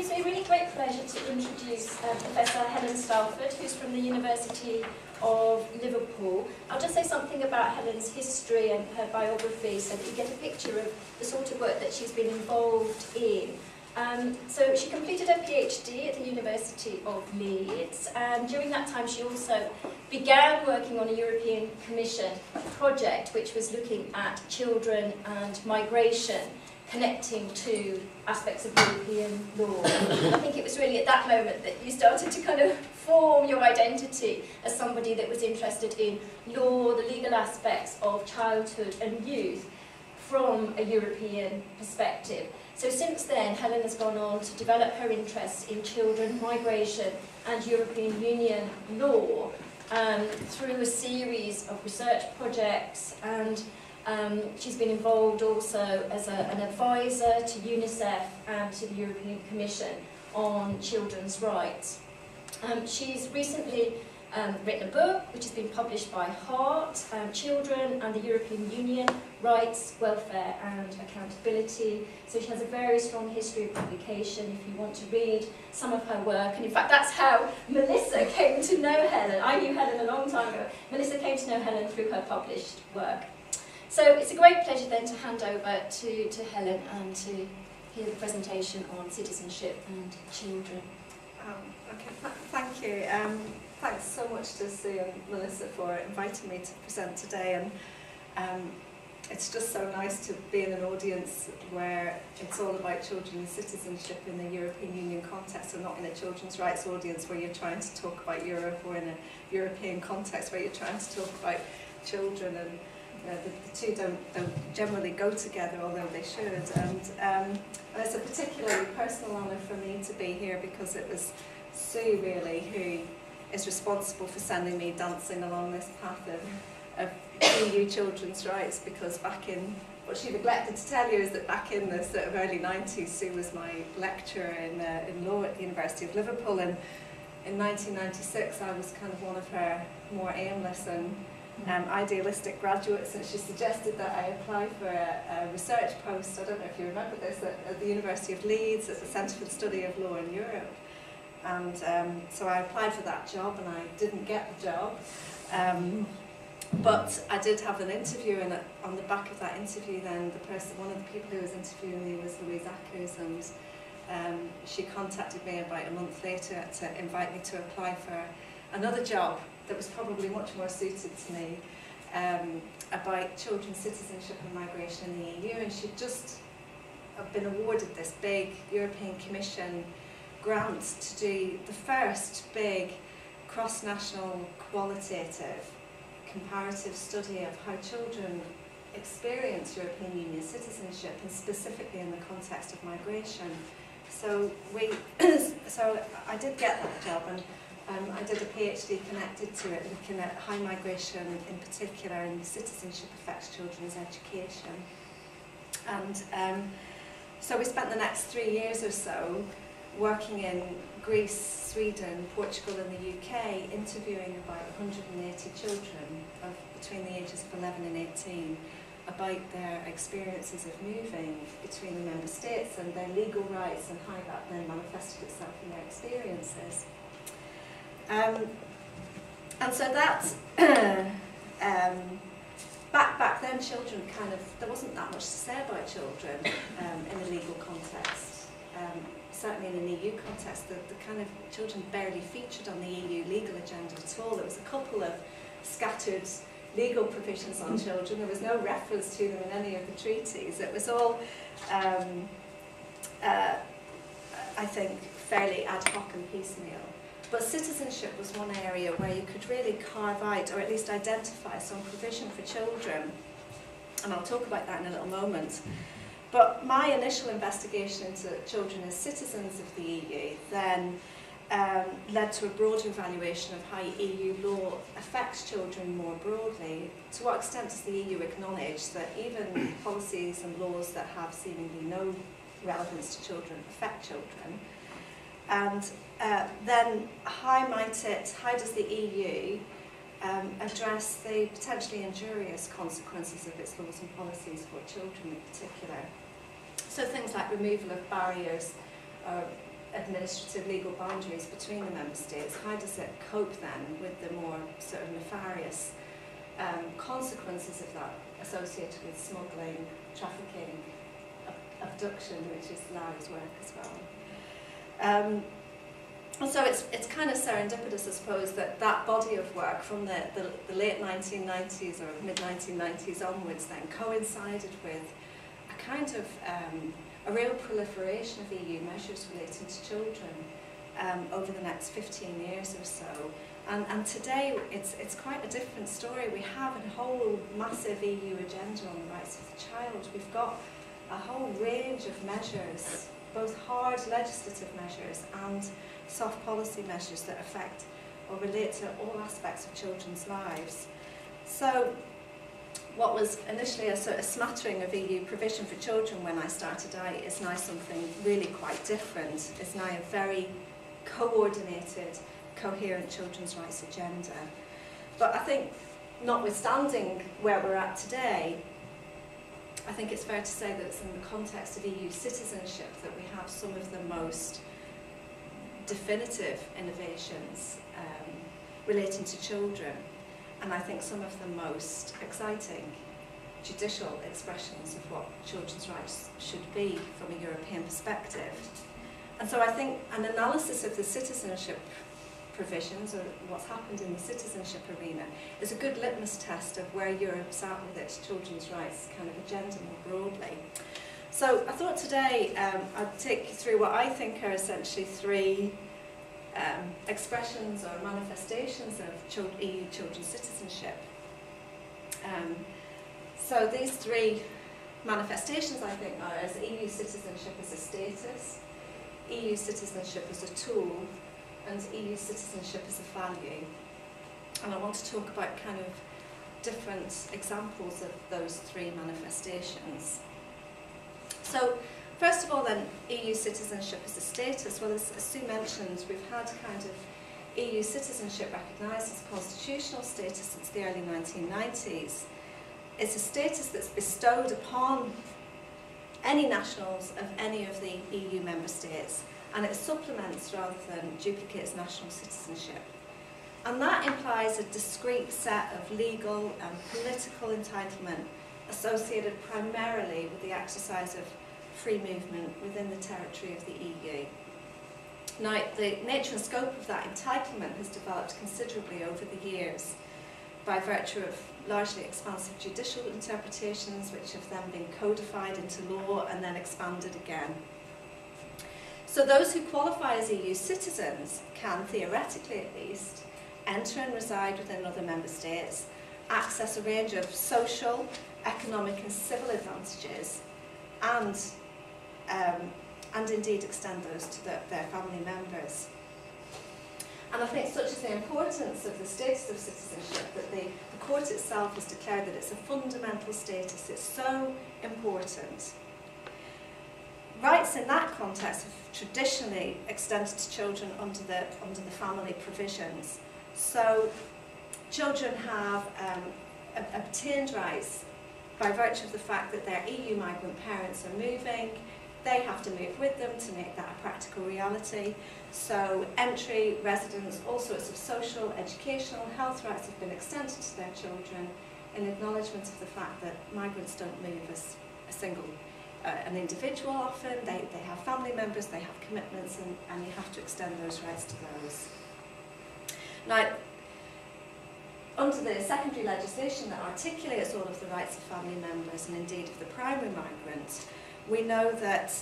gives me a really great pleasure to introduce Professor Helen Stalford, who's from the University of Liverpool. I'll just say something about Helen's history and her biography so that you get a picture of the sort of work that she's been involved in. So she completed her PhD at the University of Leeds, and during that time she also began working on a European Commission project which was looking at children and migration, connecting to aspects of European law. I think it was really at that moment that you started to kind of form your identity as somebody that was interested in law, the legal aspects of childhood and youth from a European perspective. So since then, Helen has gone on to develop her interests in children, migration and European Union law through a series of research projects, and she's been involved also as an advisor to UNICEF and to the European Commission on children's rights. She's recently written a book which has been published by Heart, Children and the European Union, Rights, Welfare and Accountability. So she has a very strong history of publication if you want to read some of her work. And in fact, that's how Melissa came to know Helen. I knew Helen a long time ago. Melissa came to know Helen through her published work. So it's a great pleasure then to hand over to Helen and to hear the presentation on citizenship and children. Okay, thank you. Thanks so much to Sue and Melissa for inviting me to present today, and it's just so nice to be in an audience where it's all about children and citizenship in the European Union context, and not in a children's rights audience where you're trying to talk about Europe, or in a European context where you're trying to talk about children, and the two don't generally go together, although they should. And it's a particularly personal honour for me to be here because it was Sue really who is responsible for sending me dancing along this path of EU children's rights, because back in, what she neglected to tell you is that back in the sort of early 90s, Sue was my lecturer in law at the University of Liverpool, and in 1996 I was kind of one of her more aimless and idealistic graduates, and she suggested that I apply for a research post, I don't know if you remember this, at the University of Leeds at the Centre for the Study of Law in Europe. And so I applied for that job and I didn't get the job, but I did have an interview, and on the back of that interview then one of the people who was interviewing me was Louise Ackers, and she contacted me about a month later to invite me to apply for another job that was probably much more suited to me, about children's citizenship and migration in the EU, and she'd just been awarded this big European Commission grant to do the first big cross-national qualitative comparative study of how children experience European Union citizenship, and specifically in the context of migration. So I did get that job, and I did a PhD connected to it, looking at how migration in particular and citizenship affects children's education. And so we spent the next 3 years or so working in Greece, Sweden, Portugal and the UK, interviewing about 180 children between the ages of 11 and 18 about their experiences of moving between the member states and their legal rights, and how that then manifested itself in their experiences. And so that's, back then children there wasn't that much to say about children in a legal context. Certainly in an EU context, the kind of children barely featured on the EU legal agenda at all. There was a couple of scattered legal provisions on children. There was no reference to them in any of the treaties. It was all, I think, fairly ad hoc and piecemeal. But citizenship was one area where you could really carve out, or at least identify, some provision for children. And I'll talk about that in a little moment. But my initial investigation into children as citizens of the EU then led to a broader evaluation of how EU law affects children more broadly. To what extent does the EU acknowledge that even policies and laws that have seemingly no relevance to children affect children? And then how does the EU address the potentially injurious consequences of its laws and policies for children in particular? So things like removal of barriers, administrative legal boundaries between the member states, how does it cope then with the more sort of nefarious consequences of that associated with smuggling, trafficking, abduction, which is Larry's work as well. And so it's kind of serendipitous, I suppose, that body of work from the late 1990s or mid-1990s onwards then coincided with a kind of a real proliferation of EU measures relating to children over the next 15 years or so. And today it's quite a different story. We have a whole massive EU agenda on the rights of the child. We've got a whole range of measures, both hard legislative measures and soft policy measures that affect or relate to all aspects of children's lives. So what was initially a sort of smattering of EU provision for children when I started out is now something really quite different. It's now a very coordinated, coherent children's rights agenda. But I think, notwithstanding where we're at today, I think it's fair to say that it's in the context of EU citizenship that we have some of the most definitive innovations relating to children, and I think some of the most exciting judicial expressions of what children's rights should be from a European perspective. And so I think an analysis of the citizenship provisions, or what's happened in the citizenship arena, is a good litmus test of where Europe's at with its children's rights kind of agenda more broadly. So I thought today I'd take you through what I think are essentially three expressions or manifestations of EU children's citizenship. So these three manifestations, I think, are as EU citizenship as a status, EU citizenship as a tool, and EU citizenship as a value. And I want to talk about kind of different examples of those three manifestations. So, first of all then, EU citizenship as a status. Well, as Sue mentioned, we've had kind of EU citizenship recognised as constitutional status since the early 1990s. It's a status that's bestowed upon any nationals of any of the EU member states, and it supplements rather than duplicates national citizenship. And that implies a discrete set of legal and political entitlement associated primarily with the exercise of free movement within the territory of the EU. Now, the nature and scope of that entitlement has developed considerably over the years by virtue of largely expansive judicial interpretations, which have then been codified into law and then expanded again. So those who qualify as EU citizens can, theoretically at least, enter and reside within other member states, access a range of social, economic and civil advantages, and indeed extend those to their family members. And I think such is the importance of the status of citizenship that the court itself has declared that it's a fundamental status. It's so important. Rights in that context have traditionally extended to children under the family provisions. So children have obtained rights by virtue of the fact that their EU migrant parents are moving. They have to move with them to make that a practical reality. So entry, residence, all sorts of social, educational, health rights have been extended to their children in acknowledgement of the fact that migrants don't move as a single an individual often. They have family members, they have commitments, and you have to extend those rights to those. Now, under the secondary legislation that articulates all of the rights of family members and indeed of the primary migrant, we know that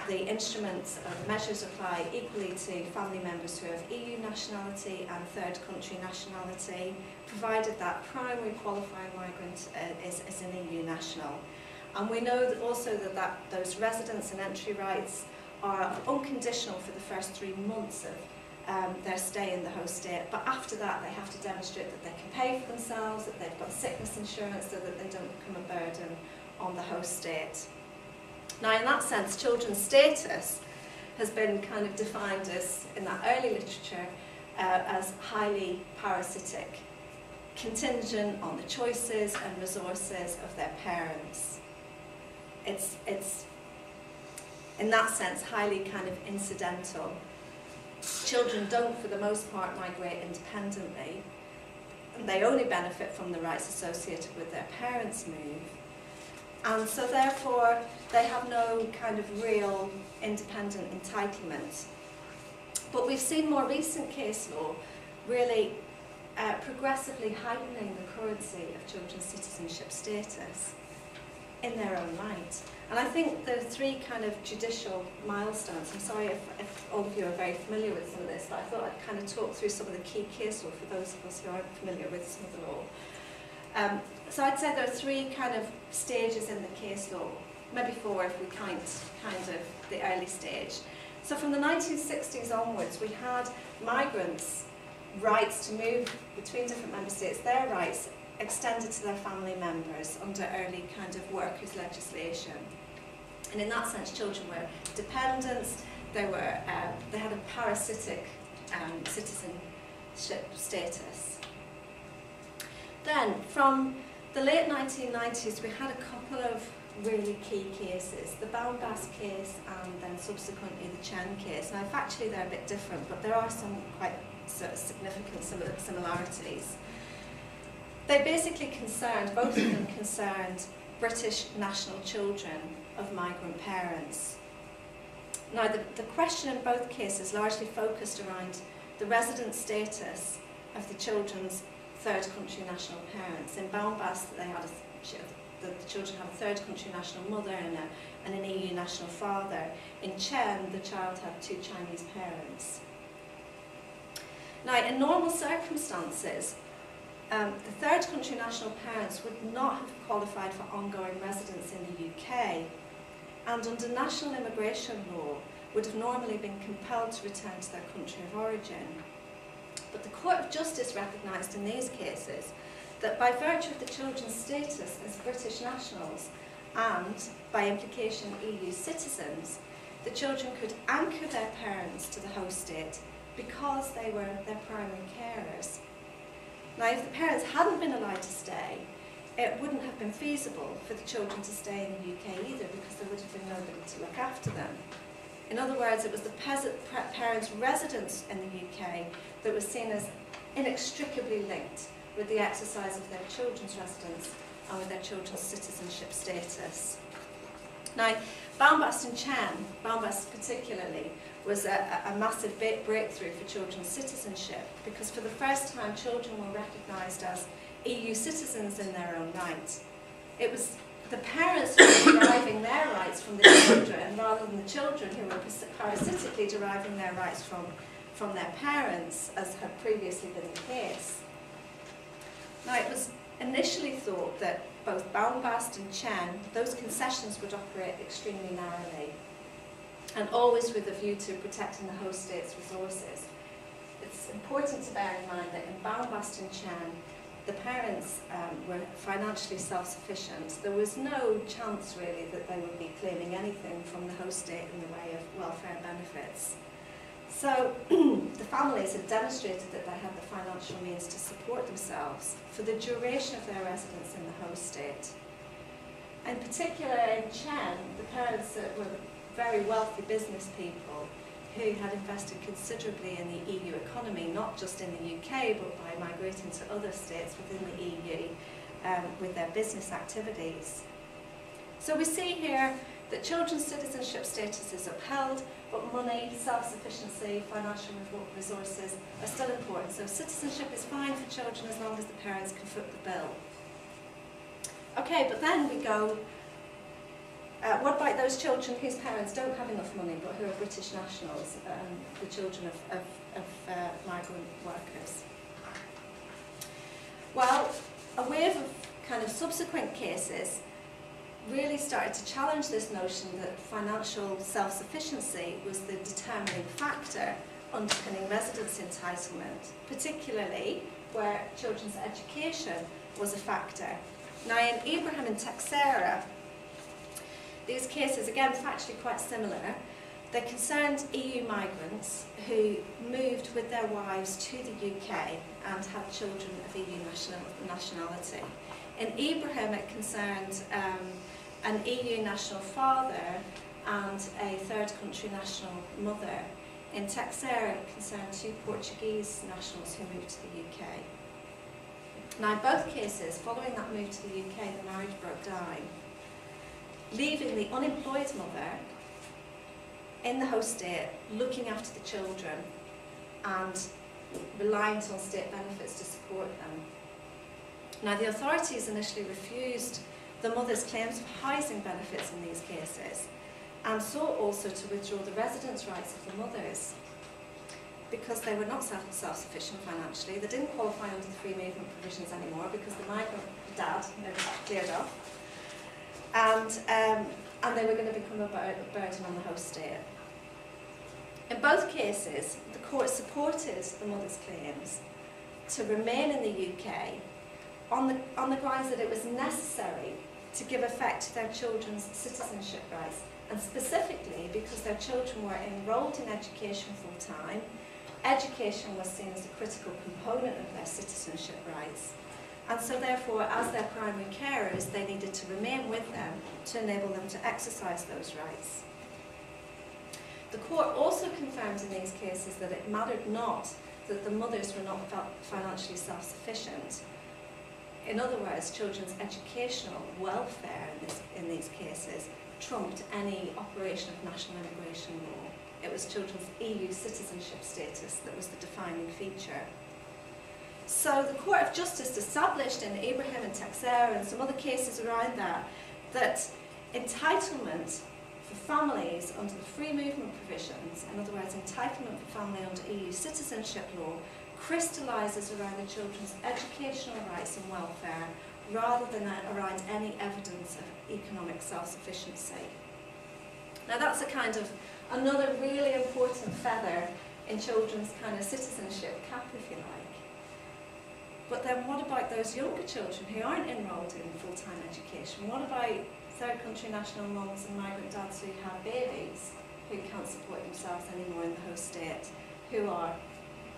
the instruments or measures apply equally to family members who have EU nationality and third country nationality, provided that primary qualifying migrant is an EU national. And we know that also that those residence and entry rights are unconditional for the first 3 months of their stay in the host state, but after that they have to demonstrate that they can pay for themselves, that they've got sickness insurance, so that they don't become a burden on the host state. Now, in that sense, children's status has been kind of defined as, in that early literature, as highly parasitic, contingent on the choices and resources of their parents. It's in that sense, highly kind of incidental. Children don't, for the most part, migrate independently, and they only benefit from the rights associated with their parents' move. And so therefore, they have no kind of real independent entitlement. But we've seen more recent case law really progressively heightening the currency of children's citizenship status in their own right. And I think there are three kind of judicial milestones. I'm sorry if all of you are very familiar with some of this, but I thought I'd kind of talk through some of the key case law for those of us who aren't familiar with some of the law. So I'd say there are three kind of stages in the case law, maybe four if we count kind of the early stage. So from the 1960s onwards, we had migrants' rights to move between different member states, their rights extended to their family members under early kind of workers' legislation. And in that sense, children were dependents, they had a parasitic citizenship status. Then, from the late 1990s, we had a couple of really key cases, the Bounbass case and then subsequently the Chen case. Now, factually they're a bit different, but there are some quite sort of significant similarities. They basically concerned, both of them concerned British national children of migrant parents. Now, the question in both cases largely focused around the resident status of the children's third country national parents. In Bounbass, the children have a third country national mother and an EU national father. In Chen, the child had two Chinese parents. Now, in normal circumstances, the third country national parents would not have qualified for ongoing residence in the UK, and under national immigration law would have normally been compelled to return to their country of origin. But the Court of Justice recognised in these cases that by virtue of the children's status as British nationals and, by implication, EU citizens, the children could anchor their parents to the host state because they were their primary carers. Now, if the parents hadn't been allowed to stay, it wouldn't have been feasible for the children to stay in the UK either, because there would have been nobody to look after them. In other words, it was the parents' residence in the UK that was seen as inextricably linked with the exercise of their children's residence and with their children's citizenship status. Now, Bounbass and Chen, Bounbass particularly, was a massive breakthrough for children's citizenship, because for the first time children were recognised as EU citizens in their own right. It was the parents who were deriving their rights from the children, rather than the children who were parasitically deriving their rights from their parents, as had previously been the case. Now, it was initially thought that both Bounbass and Chen, those concessions would operate extremely narrowly, and always with a view to protecting the host state's resources. It's important to bear in mind that in Bounbass and Chen, the parents were financially self-sufficient. There was no chance really that they would be claiming anything from the host state in the way of welfare benefits. So the families had demonstrated that they had the financial means to support themselves for the duration of their residence in the host state. In particular in Chen, the parents were very wealthy business people who had invested considerably in the EU economy, not just in the UK, but by migrating to other states within the EU with their business activities. So we see here that children's citizenship status is upheld, but money, self-sufficiency, financial resources are still important. So citizenship is fine for children as long as the parents can foot the bill. Okay, but then we go, what about those children whose parents don't have enough money but who are British nationals, the children of migrant workers? Well, a wave of kind of subsequent cases really started to challenge this notion that financial self-sufficiency was the determining factor underpinning residence entitlement, particularly where children's education was a factor. Now, in Ibrahim and Texera, these cases, again, factually quite similar. They concerned EU migrants who moved with their wives to the UK and had children of EU nationality. In Ibrahim, it concerned an EU national father and a third country national mother. In Texera, it concerned 2 Portuguese nationals who moved to the UK. Now, in both cases, following that move to the UK, the marriage broke down, leaving the unemployed mother in the host state looking after the children and reliant on state benefits to support them. Now, the authorities initially refused the mother's claims of housing benefits in these cases, and sought also to withdraw the residence rights of the mothers because they were not self-sufficient financially. They didn't qualify under the free movement provisions anymore because the migrant dad had cleared off, and they were going to become a burden on the host state. In both cases, the court supported the mother's claims to remain in the UK on the grounds that it was necessary to give effect to their children's citizenship rights, and specifically because their children were enrolled in education full-time. Education was seen as a critical component of their citizenship rights, and so therefore, as their primary carers, they needed to remain with them to enable them to exercise those rights. The court also confirmed in these cases that it mattered not that the mothers were not financially self-sufficient. In other words, children's educational welfare in these cases trumped any operation of national immigration law. It was children's EU citizenship status that was the defining feature. So the Court of Justice established in Ibrahim and Texera and some other cases around that entitlement for families under the free movement provisions, in other words, entitlement for family under EU citizenship law, crystallises around the children's educational rights and welfare rather than around any evidence of economic self-sufficiency. Now that's a kind of another really important feather in children's kind of citizenship cap, if you like. But then what about those younger children who aren't enrolled in full-time education? What about third country national mums and migrant dads who have babies who can't support themselves anymore in the host state, who are,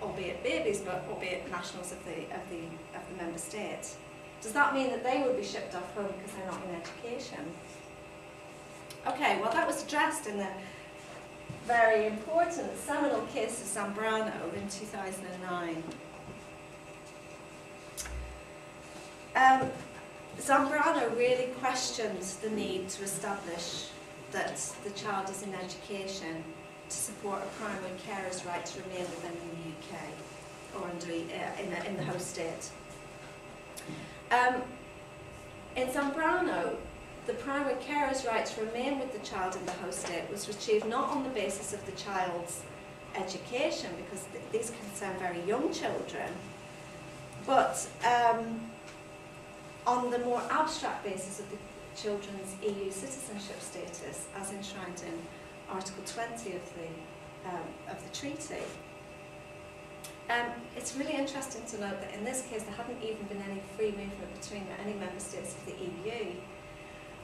albeit babies, but albeit nationals of the member state? Does that mean that they would be shipped off home because they're not in education? Okay, well that was addressed in the very important seminal case of Zambrano in 2009. Zambrano really questioned the need to establish that the child is in education to support a primary carer's right to remain with them in the UK or under, in the host state. In Zambrano, the primary carer's right to remain with the child in the host state was achieved not on the basis of the child's education, because these concern very young children, but on the more abstract basis of the children's EU citizenship status, as enshrined in Article 20 of the treaty. It's really interesting to note that in this case there hadn't even been any free movement between any member states of the EU.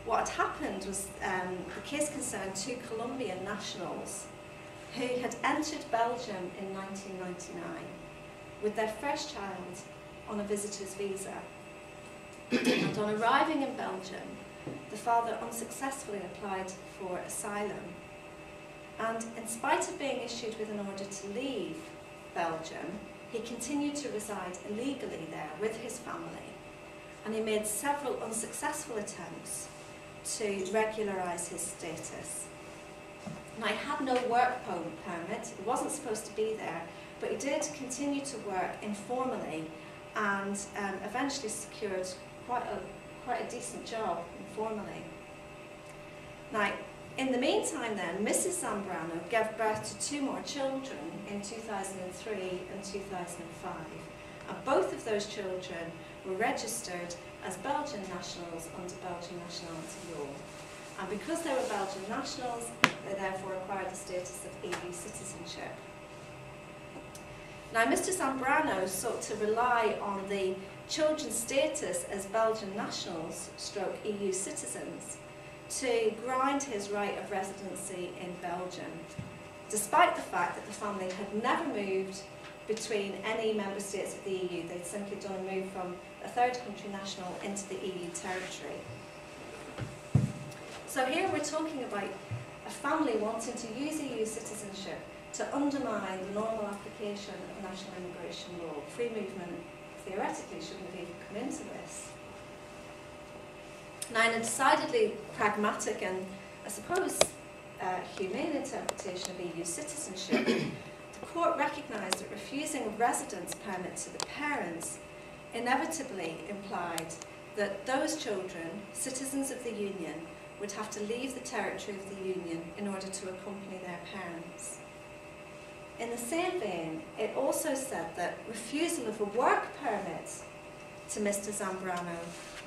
What had happened was the case concerned 2 Colombian nationals who had entered Belgium in 1999 with their first child on a visitor's visa. And on arriving in Belgium, the father unsuccessfully applied for asylum. And in spite of being issued with an order to leave Belgium, he continued to reside illegally there with his family. And he made several unsuccessful attempts to regularise his status. Now, he had no work permit, he wasn't supposed to be there, but he did continue to work informally and eventually secured quite a decent job informally. Now, in the meantime then, Mrs. Zambrano gave birth to 2 more children in 2003 and 2005, and both of those children were registered as Belgian nationals under Belgian nationality law. And because they were Belgian nationals, they therefore acquired the status of EU citizenship. Now, Mr. Zambrano sought to rely on the children's status as Belgian nationals stroke EU citizens to ground his right of residency in Belgium, despite the fact that the family had never moved between any member states of the EU. They'd simply done a move from a third country national into the EU territory. So here we're talking about a family wanting to use EU citizenship to undermine the normal application of national immigration law. Free movement theoretically shouldn't have even come into this. Now, in a decidedly pragmatic and, I suppose, humane interpretation of EU citizenship, the court recognised that refusing a residence permit to the parents inevitably implied that those children, citizens of the Union, would have to leave the territory of the Union in order to accompany their parents. In the same vein, it also said that refusal of a work permit to Mr. Zambrano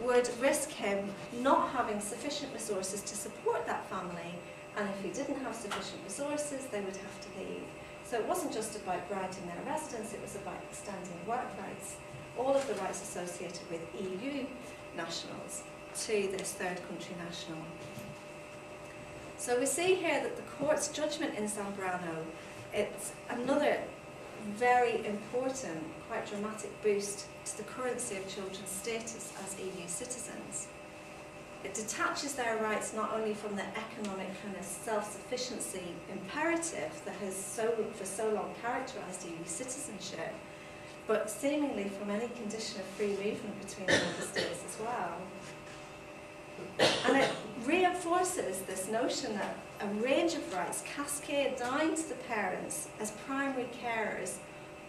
would risk him not having sufficient resources to support that family, and if he didn't have sufficient resources, they would have to leave. So it wasn't just about granting their residence, it was about extending work rights, all of the rights associated with EU nationals, to this third country national. So we see here that the court's judgment in Zambrano, it's another very important, quite dramatic boost to the currency of children's status as EU citizens. It detaches their rights not only from the economic kind of self-sufficiency imperative that has for so long characterised EU citizenship, but seemingly from any condition of free movement between the member states as well. And it reinforces this notion that a range of rights cascade down to the parents as primary carers,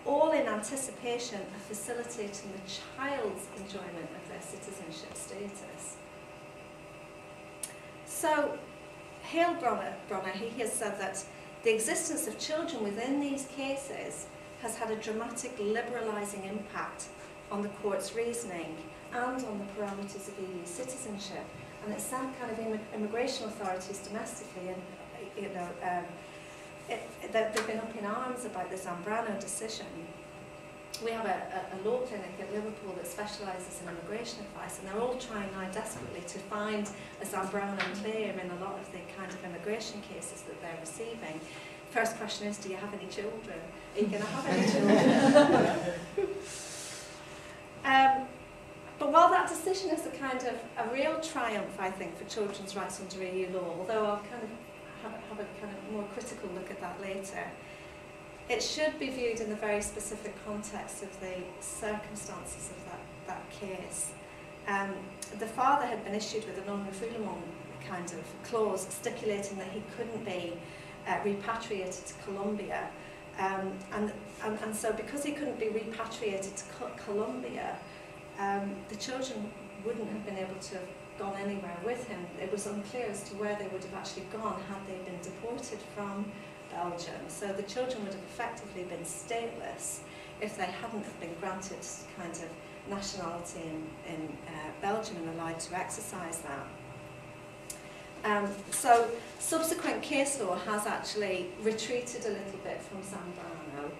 all in anticipation of facilitating the child's enjoyment of their citizenship status. So, Hale-Bronner, he has said that the existence of children within these cases has had a dramatic liberalising impact on the court's reasoning and on the parameters of EU citizenship. And it's sent kind of immigration authorities domestically, and they've been up in arms about the Zambrano decision. We have a law clinic at Liverpool that specialises in immigration advice, and they're all trying now desperately to find a Zambrano claim in a lot of the kind of immigration cases that they're receiving. First question is, do you have any children? Are you going to have any children? But while that decision is a kind of a real triumph, I think, for children's rights under EU law, although I'll kind of have a kind of more critical look at that later, it should be viewed in the very specific context of the circumstances of that case. The father had been issued with a non-refoulement kind of clause stipulating that he couldn't be repatriated to Colombia. And so because he couldn't be repatriated to Colombia, the children wouldn't have been able to have gone anywhere with him. It was unclear as to where they would have actually gone had they been deported from Belgium. So the children would have effectively been stateless if they hadn't have been granted kind of nationality in Belgium and allowed to exercise that. So subsequent case law has actually retreated a little bit from Zambrano.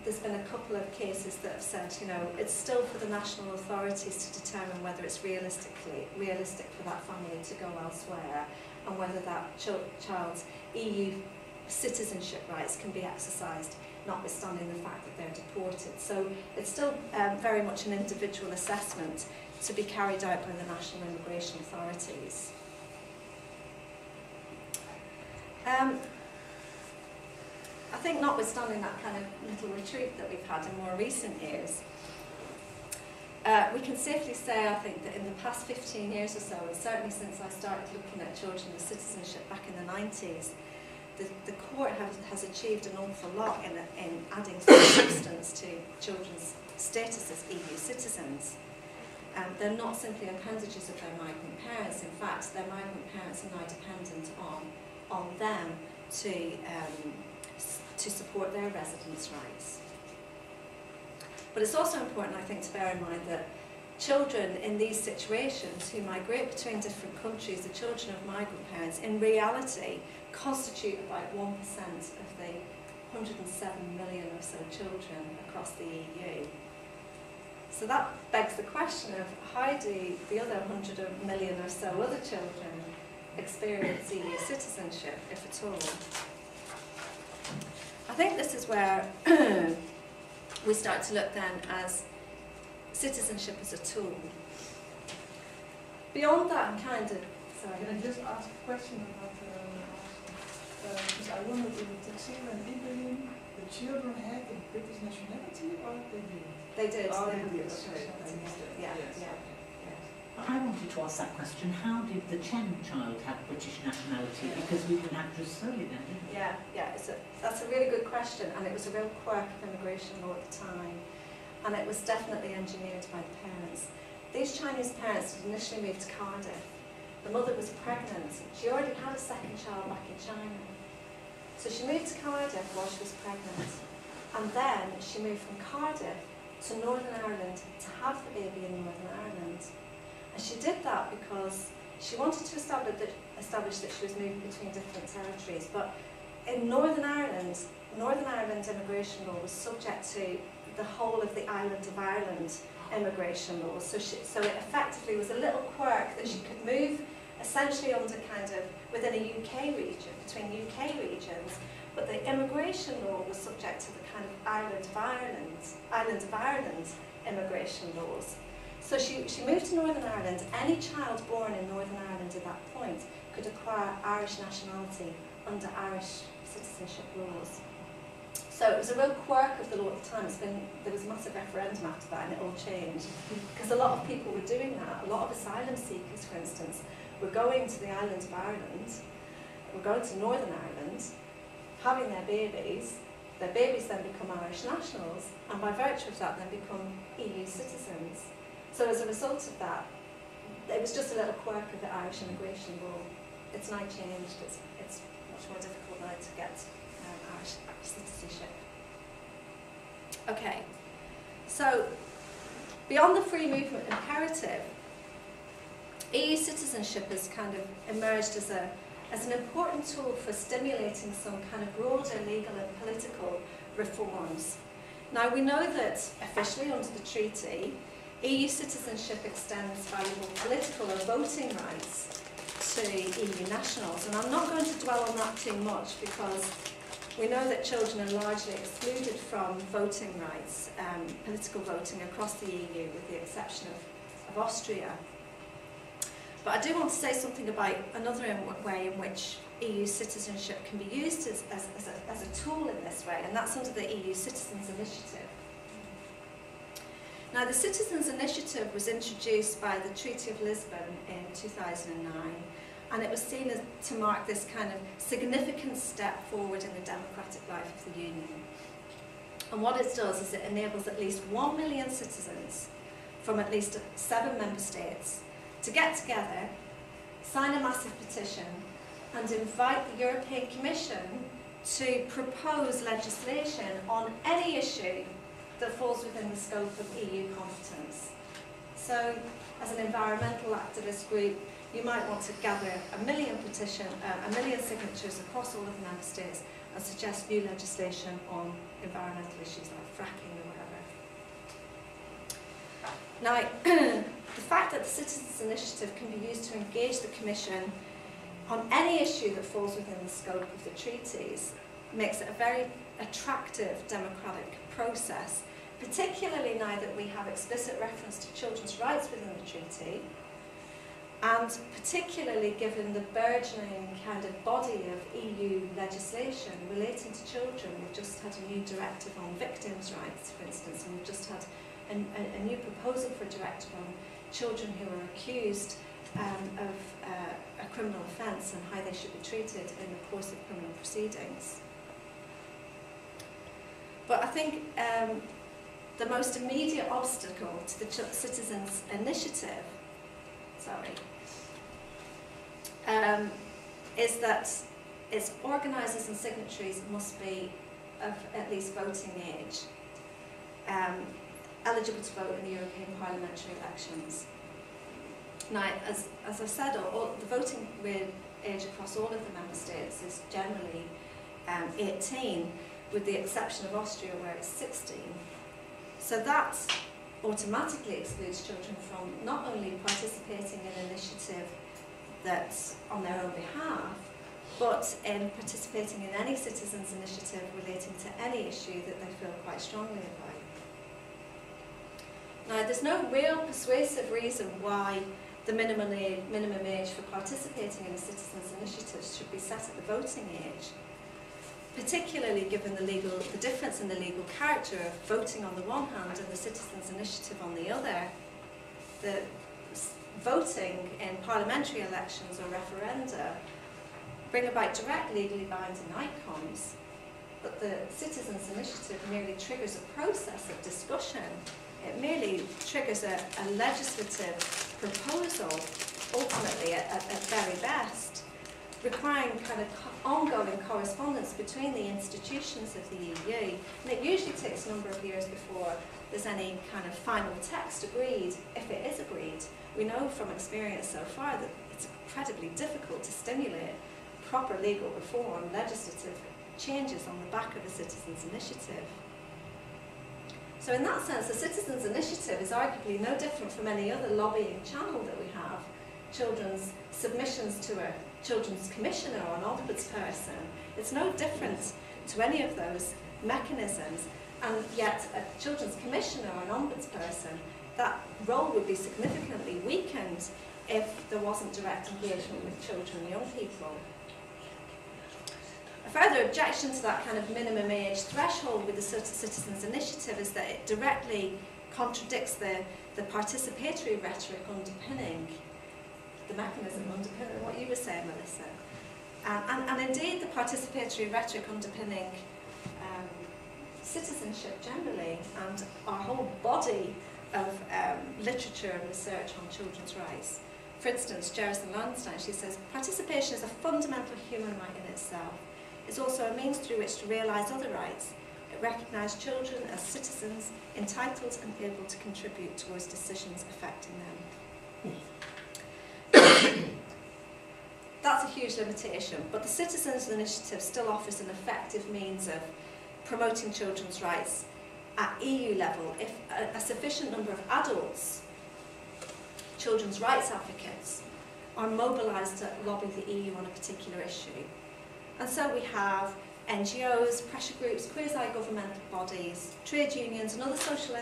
There's been a couple of cases that have said, you know, it's still for the national authorities to determine whether it's realistic for that family to go elsewhere, and whether that child's EU citizenship rights can be exercised, notwithstanding the fact that they're deported. So it's still very much an individual assessment to be carried out by the national immigration authorities. I think notwithstanding that kind of little retreat that we've had in more recent years, we can safely say, I think, that in the past 15 years or so, and certainly since I started looking at children with citizenship back in the 90s, the court has achieved an awful lot in adding substance to children's status as EU citizens. They're not simply appendages of their migrant parents. In fact, their migrant parents are now dependent on them to support their residence rights. But it's also important, I think, to bear in mind that children in these situations who migrate between different countries, the children of migrant parents, in reality constitute about 1% of the 107 million or so children across the EU. So that begs the question of how do the other 100 million or so other children experience EU citizenship, if at all? I think this is where we start to look then as citizenship as a tool. Beyond that kind of... Sorry. Can I just ask a question about because I wondered if the Taksim and Ibrahim, the children had the British nationality or they didn't? They did. Oh, They they had did. British Okay, I nationality. missed that. Yeah, Yes, yeah. okay. I wanted to ask that question. How did the Chen child have British nationality? Because we can actress solely then, didn't we? Yeah, that's a really good question, and it was a real quirk of immigration law at the time, and it was definitely engineered by the parents. These Chinese parents had initially moved to Cardiff. The mother was pregnant. She already had a second child back in China. So she moved to Cardiff while she was pregnant, and then she moved from Cardiff to Northern Ireland to have the baby in Northern Ireland. And she did that because she wanted to establish that she was moving between different territories. But in Northern Ireland immigration law was subject to the whole of the island of Ireland immigration laws. So it effectively was a little quirk that she could move essentially under kind of within a UK region, between UK regions, but the immigration law was subject to the kind of island of Ireland immigration laws. So she moved to Northern Ireland. Any child born in Northern Ireland at that point could acquire Irish nationality under Irish citizenship laws. So it was a real quirk of the law at the time. There was a massive referendum after that, and it all changed. Because a lot of people were doing that. A lot of asylum seekers, for instance, were going to the island of Ireland, were going to Northern Ireland, having their babies then become Irish nationals, and by virtue of that then become EU citizens. So as a result of that, it was just a little quirk of the Irish immigration law. It's now changed. It's much more difficult now to get Irish citizenship. Okay, so beyond the free movement imperative, EU citizenship has kind of emerged as an important tool for stimulating some kind of broader legal and political reforms. Now we know that officially under the treaty, EU citizenship extends valuable political or voting rights to EU nationals, and I'm not going to dwell on that too much because we know that children are largely excluded from voting rights, political voting across the EU with the exception of Austria. But I do want to say something about another way in which EU citizenship can be used as a tool in this way, and that's under the EU Citizens' Initiative. Now, the Citizens' Initiative was introduced by the Treaty of Lisbon in 2009, and it was seen to mark this kind of significant step forward in the democratic life of the Union. And what it does is it enables at least 1 million citizens from at least 7 member states to get together, sign a massive petition, and invite the European Commission to propose legislation on any issue that falls within the scope of EU competence. So, as an environmental activist group, you might want to gather a million signatures across all of the member states and suggest new legislation on environmental issues like fracking or whatever. Now, the fact that the Citizens' Initiative can be used to engage the Commission on any issue that falls within the scope of the treaties makes it a very attractive democratic process, particularly now that we have explicit reference to children's rights within the treaty, and particularly given the burgeoning kind of body of EU legislation relating to children. We've just had a new directive on victims' rights, for instance, and we've just had a new proposal for a directive on children who are accused of a criminal offence and how they should be treated in the course of criminal proceedings. But I think the most immediate obstacle to the Citizens' Initiative is that its organisers and signatories must be of at least voting age, eligible to vote in the European parliamentary elections. Now, as I said, the voting age across all of the member states is generally 18, with the exception of Austria, where it's 16. So that automatically excludes children from not only participating in an initiative that's on their own behalf, but in participating in any citizens' initiative relating to any issue that they feel quite strongly about. Now, there's no real persuasive reason why the minimum age for participating in a citizens' initiative should be set at the voting age, particularly given the difference in the legal character of voting on the one hand and the citizens' initiative on the other. The voting in parliamentary elections or referenda bring about direct legally binding outcomes, but the citizens' initiative merely triggers a process of discussion. It merely triggers a legislative proposal, ultimately at very best, requiring kind of ongoing correspondence between the institutions of the EU. And it usually takes a number of years before there's any kind of final text agreed, if it is agreed. We know from experience so far that it's incredibly difficult to stimulate proper legal reform, legislative changes on the back of a citizens' initiative. So in that sense, the citizens' initiative is arguably no different from any other lobbying channel that we have. Children's submissions to a children's commissioner or an ombudsperson. It's no different to any of those mechanisms, and yet a children's commissioner or an ombudsperson, that role would be significantly weakened if there wasn't direct engagement with children and young people. A further objection to that kind of minimum age threshold with the citizens' initiative is that it directly contradicts the participatory rhetoric underpinning the mechanism underpinning what you were saying, Melissa. And indeed the participatory rhetoric underpinning citizenship generally, and our whole body of literature and research on children's rights. For instance, Jerison Lansdowne, she says, participation is a fundamental human right in itself. It's also a means through which to realise other rights. It recognises children as citizens, entitled and able to contribute towards decisions affecting them. That's a huge limitation, but the Citizens' Initiative still offers an effective means of promoting children's rights at EU level if a sufficient number of adults, children's rights advocates, are mobilised to lobby the EU on a particular issue. And so we have NGOs, pressure groups, quasi-governmental bodies, trade unions and other social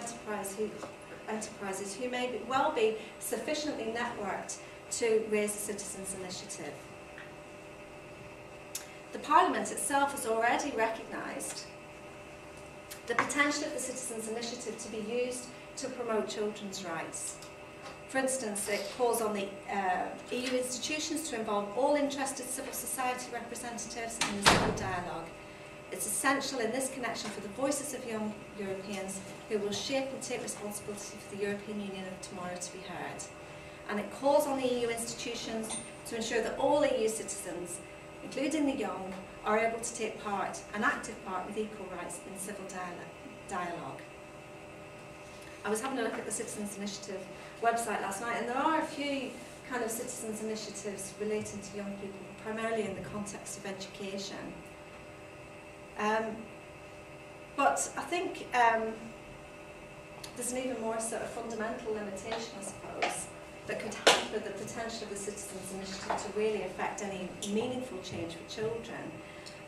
enterprises who may well be sufficiently networked to raise the citizens' initiative. The Parliament itself has already recognised the potential of the citizens' initiative to be used to promote children's rights. For instance, it calls on the EU institutions to involve all interested civil society representatives in the civil dialogue. It's essential in this connection for the voices of young Europeans who will shape and take responsibility for the European Union of tomorrow to be heard. And it calls on the EU institutions to ensure that all EU citizens, including the young, are able to take part, an active part with equal rights in civil dialogue. I was having a look at the Citizens' Initiative website last night, and there are a few kind of citizens' initiatives relating to young people, primarily in the context of education. But I think there's an even more sort of fundamental limitation, I suppose, that could hamper the potential of the Citizens' Initiative to really affect any meaningful change for children.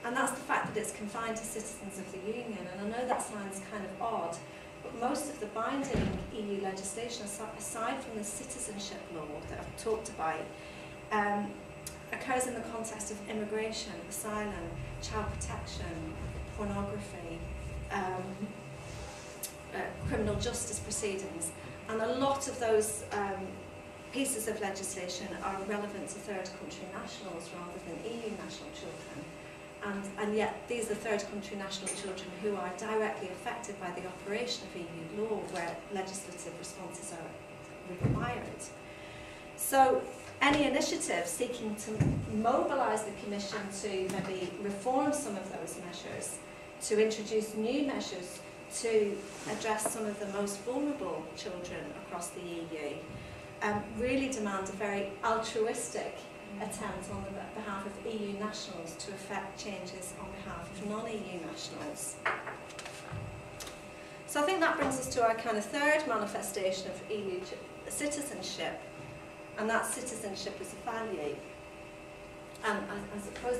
And that's the fact that it's confined to citizens of the Union. And I know that sounds kind of odd, but most of the binding EU legislation, aside from the citizenship law that I've talked about, occurs in the context of immigration, asylum, child protection, pornography, criminal justice proceedings. And a lot of those pieces of legislation are relevant to third country nationals rather than EU national children. And yet these are third country national children who are directly affected by the operation of EU law, where legislative responses are required. So any initiative seeking to mobilise the Commission to maybe reform some of those measures, to introduce new measures to address some of the most vulnerable children across the EU, really demand a very altruistic attempt on behalf of EU nationals to effect changes on behalf of non-EU nationals. So I think that brings us to our kind of third manifestation of EU citizenship, and that citizenship as a value. And I suppose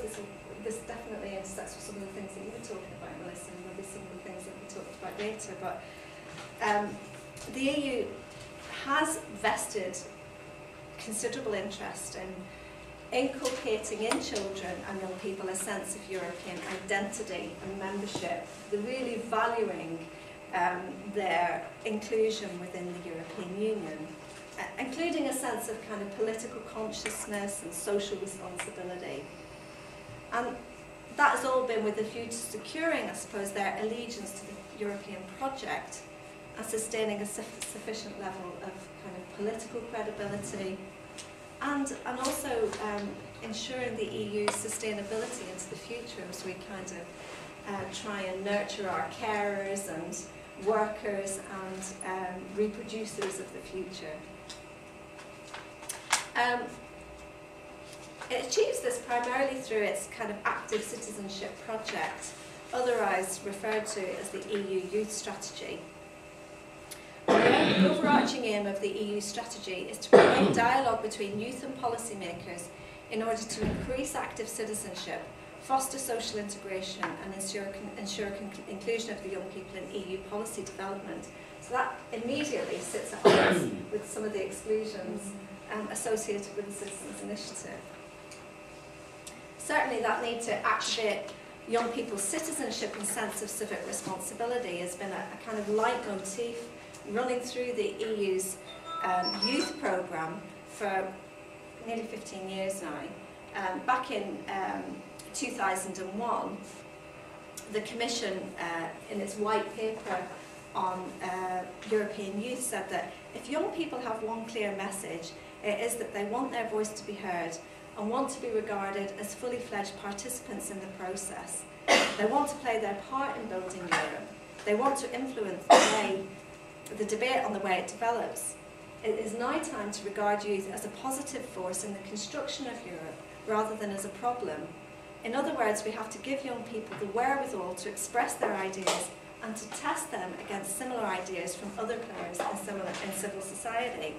this definitely intersects with some of the things that you were talking about, Melissa, and maybe some of the things that we talked about later. But the EU has vested considerable interest in inculcating in children and young people a sense of European identity and membership. They're really valuing their inclusion within the European Union, including a sense of kind of political consciousness and social responsibility. And that has all been with a view to securing, I suppose, their allegiance to the European project and sustaining a sufficient level of kind of political credibility, and also ensuring the EU's sustainability into the future as we kind of try and nurture our carers and workers and reproducers of the future. It achieves this primarily through its kind of active citizenship project, otherwise referred to as the EU Youth Strategy. The overarching aim of the EU strategy is to promote dialogue between youth and policymakers in order to increase active citizenship, foster social integration and ensure inclusion of the young people in EU policy development. So that immediately sits at odds with some of the exclusions associated with the Citizens' Initiative. Certainly that need to activate young people's citizenship and sense of civic responsibility has been a kind of leitmotif running through the EU's youth programme for nearly 15 years now. Back in 2001, the Commission, in its white paper on European youth, said that if young people have one clear message, it is that they want their voice to be heard and want to be regarded as fully fledged participants in the process. They want to play their part in building Europe. They want to influence the debate on the way it develops. It is now time to regard youth as a positive force in the construction of Europe rather than as a problem. In other words, we have to give young people the wherewithal to express their ideas and to test them against similar ideas from other players in civil society.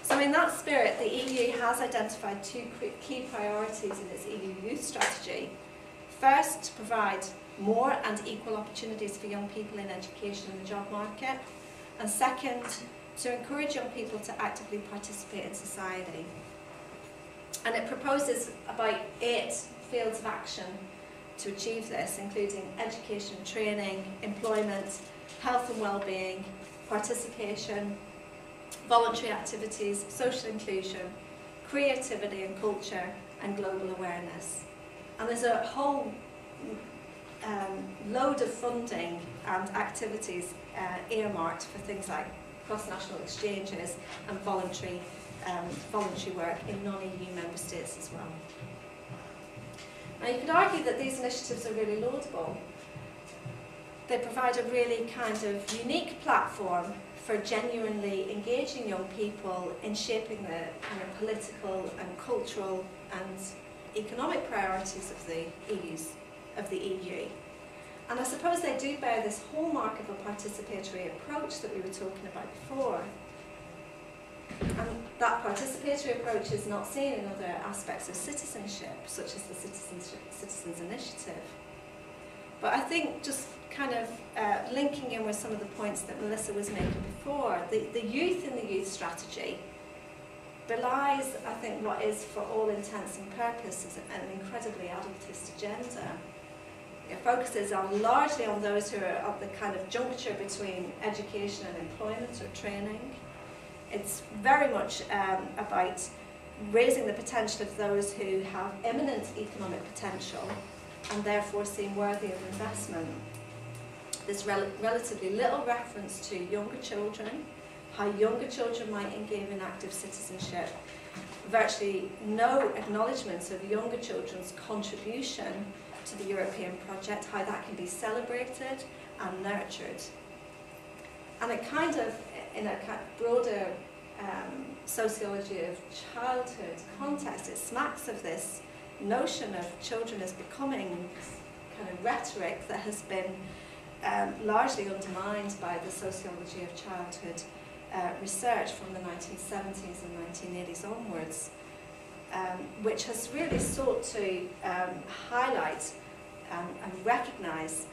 So in that spirit, the EU has identified two key priorities in its EU Youth Strategy. First, to provide more and equal opportunities for young people in education and the job market. And second, to encourage young people to actively participate in society. And it proposes about 8 fields of action to achieve this, including education and training, employment, health and well-being, participation, voluntary activities, social inclusion, creativity and culture, and global awareness. And there's a whole load of funding and activities earmarked for things like cross-national exchanges and voluntary work in non-EU member states as well. Now you could argue that these initiatives are really laudable. They provide a really kind of unique platform for genuinely engaging young people in shaping the kind of political and cultural and economic priorities of the EU. And I suppose they do bear this hallmark of a participatory approach that we were talking about before. And that participatory approach is not seen in other aspects of citizenship, such as the Citizens' Initiative. But I think just kind of linking in with some of the points that Melissa was making before, the youth in the youth strategy belies, I think, what is, for all intents and purposes, an incredibly adultist agenda. It focuses largely on those who are at the kind of juncture between education and employment or training. It's very much about raising the potential of those who have imminent economic potential and therefore seem worthy of investment. There's relatively little reference to younger children, how younger children might engage in active citizenship, virtually no acknowledgement of younger children's contribution to the European project, how that can be celebrated and nurtured. And it kind of, in a broader sociology of childhood context, it smacks of this notion of children as becoming kind of rhetoric that has been largely undermined by the sociology of childhood research from the 1970s and 1980s onwards, which has really sought to highlight and recognise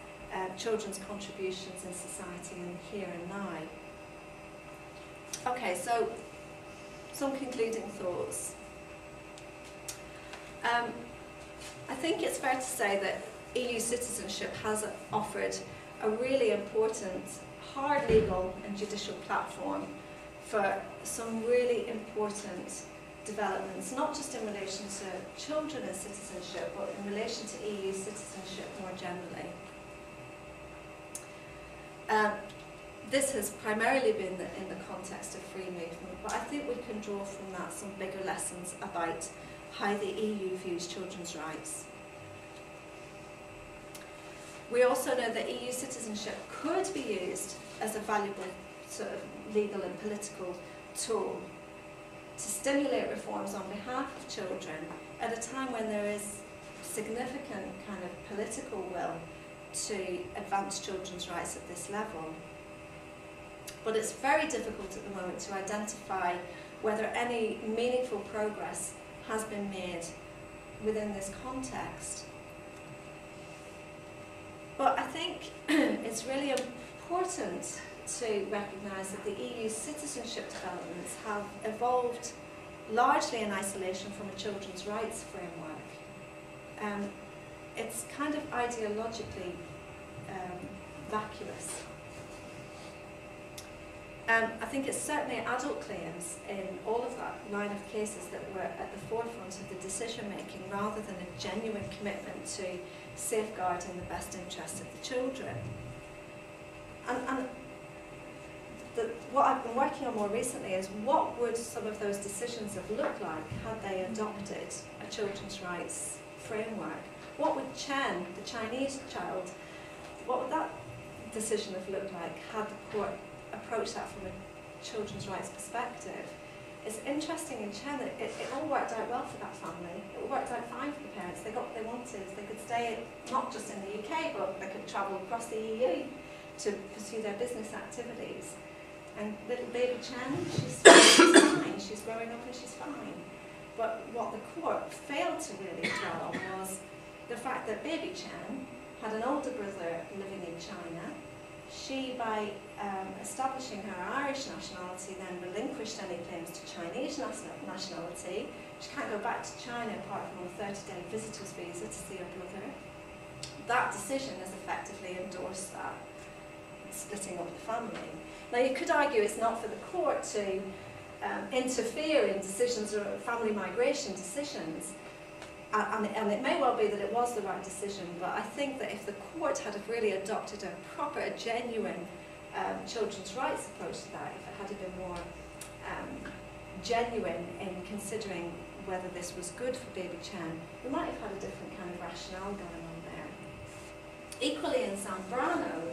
children's contributions in society in the here and now. Okay, so some concluding thoughts. I think it's fair to say that EU citizenship has offered a really important hard legal and judicial platform for some really important developments, not just in relation to children and citizenship, but in relation to EU citizenship more generally. This has primarily been in the context of free movement, but I think we can draw from that some bigger lessons about how the EU views children's rights. We also know that EU citizenship could be used as a valuable sort of legal and political tool to stimulate reforms on behalf of children at a time when there is significant kind of political will to advance children's rights at this level. But it's very difficult at the moment to identify whether any meaningful progress has been made within this context. But I think it's really important to recognise that the EU citizenship developments have evolved largely in isolation from a children's rights framework. It's kind of ideologically vacuous. I think it's certainly adult claims in all of that line of cases that were at the forefront of the decision making rather than a genuine commitment to safeguarding the best interests of the children. And what I've been working on more recently is what would some of those decisions have looked like had they adopted a children's rights framework? What would Chen, the Chinese child, what would that decision have looked like had the court approached that from a children's rights perspective? It's interesting in Chen that it all worked out well for that family. It worked out fine for the parents. They got what they wanted. They could stay not just in the UK, but they could travel across the EU to pursue their business activities. And little baby Chen, she's fine. She's growing up and she's fine. But what the court failed to really dwell on was the fact that baby Chen had an older brother living in China. She, by establishing her Irish nationality, then relinquished any claims to Chinese nationality. She can't go back to China apart from on a 30-day visitor's visa to see her brother. That decision has effectively endorsed that, splitting up the family. Now, you could argue it's not for the court to interfere in decisions or family migration decisions, and it may well be that it was the right decision, but I think that if the court had really adopted a proper, a genuine children's rights approach to that, if it had been more genuine in considering whether this was good for baby Chen, we might have had a different kind of rationale going on there. Equally in Zambrano,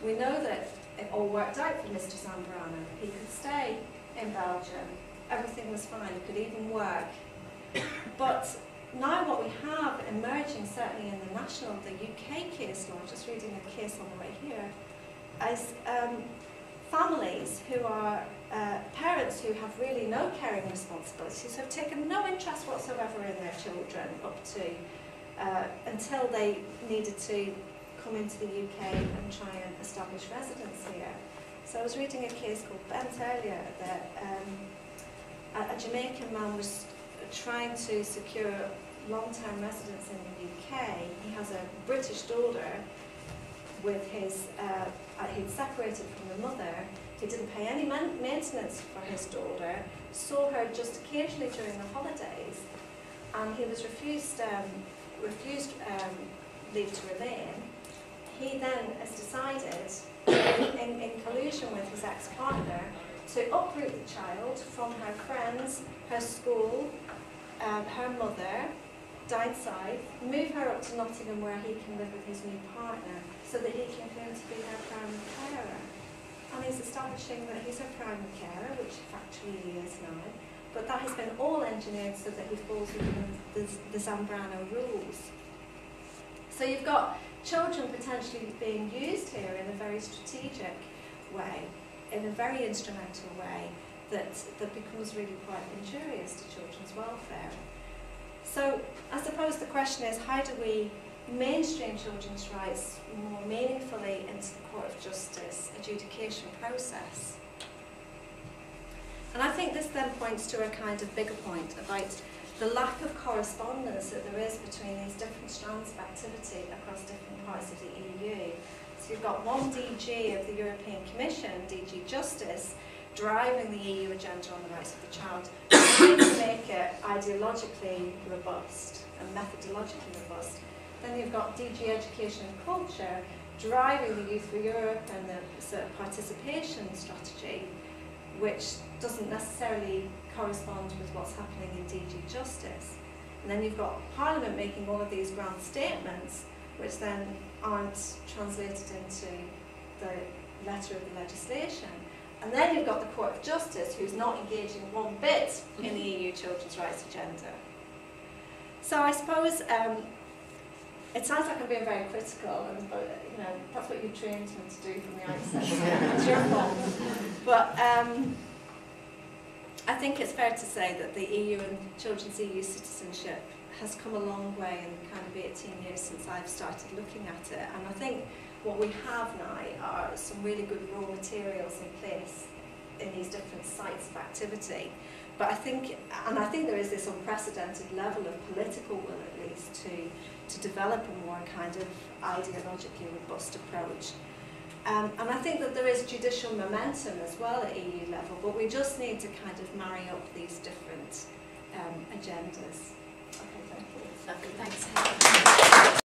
we know that it all worked out for Mr. Zambrano. He could stay in Belgium, everything was fine, he could even work. But now what we have emerging, certainly in the UK case law, just reading a case on the way here, is families who are parents who have really no caring responsibilities, have taken no interest whatsoever in their children up to until they needed to come into the UK and try and establish residence here. So I was reading a case called Bent earlier that a Jamaican man was trying to secure long-term residence in the UK. He has a British daughter with his, he'd separated from the mother. He didn't pay any maintenance for his daughter, saw her just occasionally during the holidays, and he was refused leave to remain. He then has decided, in collusion with his ex-partner, to uproot the child from her friends, her school, her mother, down south, move her up to Nottingham where he can live with his new partner so that he can claim to be her primary carer. And he's establishing that he's her primary carer, which factually he is now, but that has been all engineered so that he falls within the Zambrano rules. So you've got children potentially being used here in a very strategic way, in a very instrumental way, that becomes really quite injurious to children's welfare. So I suppose the question is, how do we mainstream children's rights more meaningfully into the Court of Justice adjudication process? And I think this then points to a kind of bigger point about the lack of correspondence that there is between these different strands of activity across different parts of the EU. So you've got one DG of the European Commission, DG Justice, driving the EU agenda on the rights of the child, trying to make it ideologically robust and methodologically robust. Then you've got DG Education and Culture, driving the Youth for Europe and the sort of participation strategy, which doesn't necessarily correspond with what's happening in DG Justice. And then you've got Parliament making all of these grand statements, which then aren't translated into the letter of the legislation. And then you've got the Court of Justice, who's not engaging one bit in the EU children's rights agenda. So I suppose it sounds like I'm being very critical, and you know, that's what you trained me to do from the outset. It's your fault. But I think it's fair to say that the EU and children's EU citizenship has come a long way in kind of 18 years since I've started looking at it. And I think what we have now are some really good raw materials in place in these different sites of activity. But I think there is this unprecedented level of political will, at least, to develop a more kind of ideologically robust approach. And I think that there is judicial momentum as well at EU level, but we just need to kind of marry up these different agendas. Okay, thank you. Lovely, thanks, Helen.